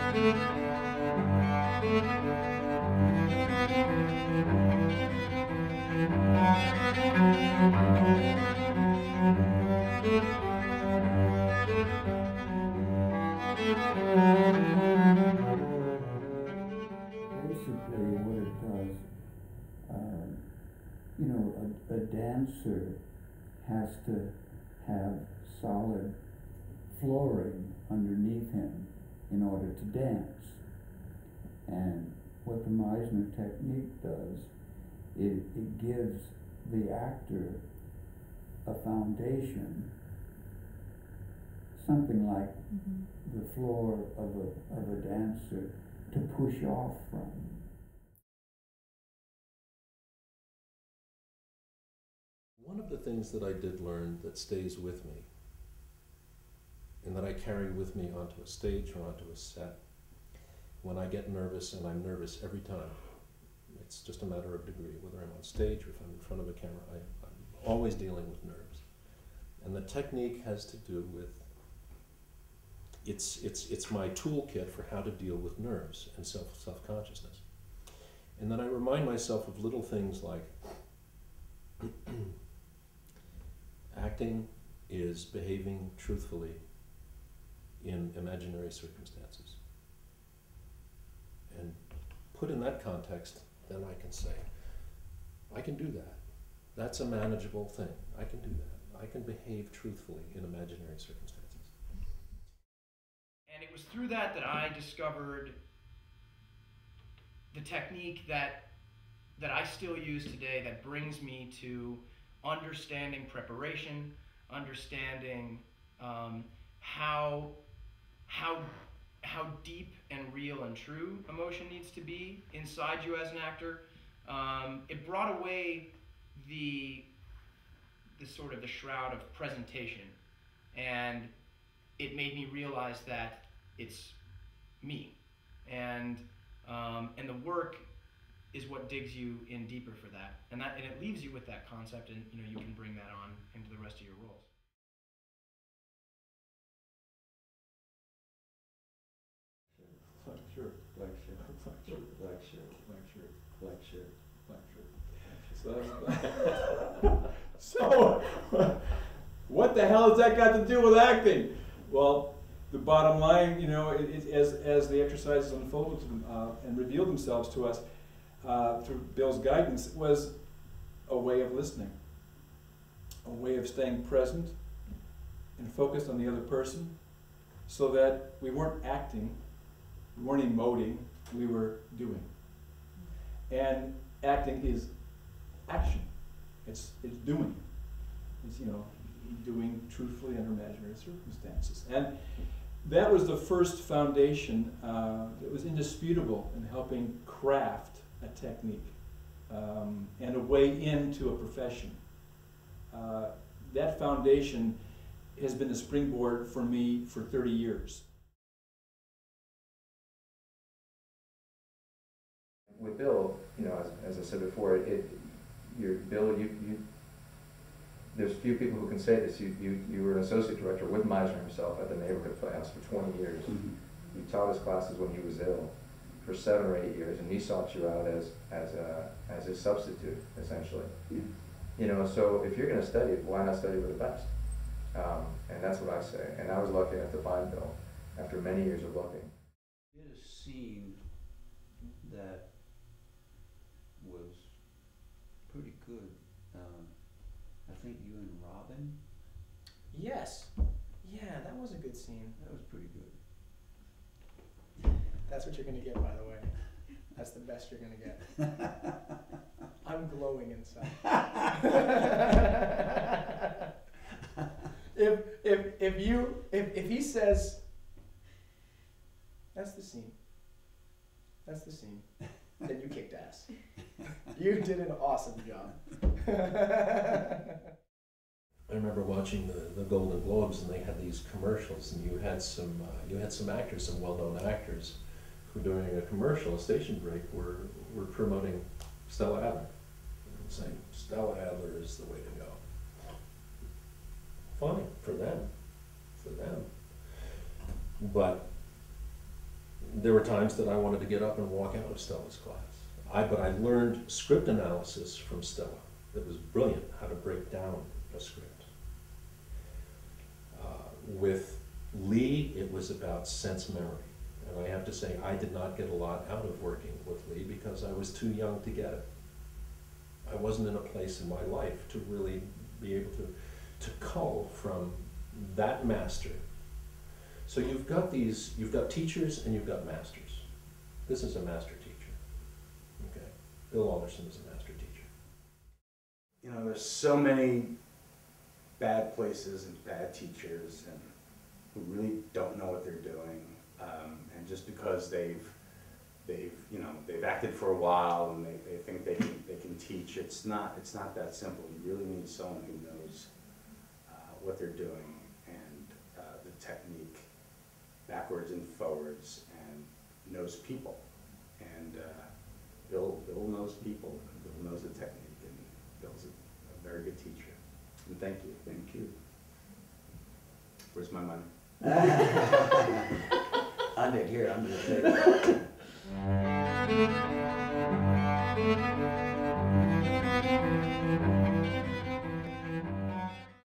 Basically, what it does, you know, a dancer has to have solid flooring underneath him in order to dance. And what the Meisner technique does, it gives the actor a foundation, something like the floor of a dancer to push off from. One of the things that I did learn that stays with me and that I carry with me onto a stage or onto a set when I get nervous, and I'm nervous every time. It's just a matter of degree, whether I'm on stage or if I'm in front of a camera, I'm always dealing with nerves. And the technique has to do with, it's my toolkit for how to deal with nerves and self-consciousness. And then I remind myself of little things like acting is behaving truthfully in imaginary circumstances. And put in that context, then I can say, I can do that. That's a manageable thing. I can do that. I can behave truthfully in imaginary circumstances. And it was through that that I discovered the technique that I still use today that brings me to understanding preparation, understanding how deep and real and true emotion needs to be inside you as an actor. It brought away the sort of the shroud of presentation, and it made me realize that it's me, and the work is what digs you in deeper for that, and it leaves you with that concept, and you can bring that on into the rest of your roles. Black shirt, black shirt, black shirt, black shirt, black shirt, black shirt, black shirt. So what the hell has that got to do with acting? Well, the bottom line, as the exercises unfolded and revealed themselves to us through Bill's guidance, was a way of listening, a way of staying present and focused on the other person, so that we weren't acting, we weren't emoting, we were doing. And acting is action. It's doing. It's doing truthfully under imaginary circumstances. And that was the first foundation that was indisputable in helping craft a technique and a way into a profession. That foundation has been the springboard for me for 30 years. With Bill, as I said before, Bill, there's few people who can say this. You were an associate director with Meisner himself at the neighborhood playhouse for 20 years. Mm-hmm. You taught his classes when he was ill for 7 or 8 years, and he sought you out as a substitute, essentially. Yeah. So if you're going to study it, why not study with the best? And that's what I say. And I was lucky enough to find Bill after many years of looking. We did a scene that was pretty good. I think you and Robin. Yes. Yeah, that was a good scene. That was pretty good. That's what you're going to get, by the way. That's the best you're going to get. I'm glowing inside. If he says, that's the scene, then you kicked ass. You did an awesome job. I remember watching the Golden Globes, and they had these commercials, and you had some actors, some well-known actors, who during a commercial, a station break, were promoting Stella Adler, and saying Stella Adler is the way to go. Fine for them, but there were times that I wanted to get up and walk out of Stella's class. But I learned script analysis from Stella. That was brilliant, how to break down a script. With Lee, it was about sense memory. And I have to say, I did not get a lot out of working with Lee because I was too young to get it. I wasn't in a place in my life to really be able to cull from that master. So you've got teachers and you've got masters. This is a master teacher, okay? Bill Alderson is a master teacher. You know, there's so many bad places and bad teachers and who really don't know what they're doing. And just because they've acted for a while and they think they can teach, it's not that simple. You really need someone who knows what they're doing and the technique backwards and forwards and knows people. And Bill knows people, and Bill knows the technique, and Bill's a very good teacher. And thank you. Where's my money? Under here, under the table.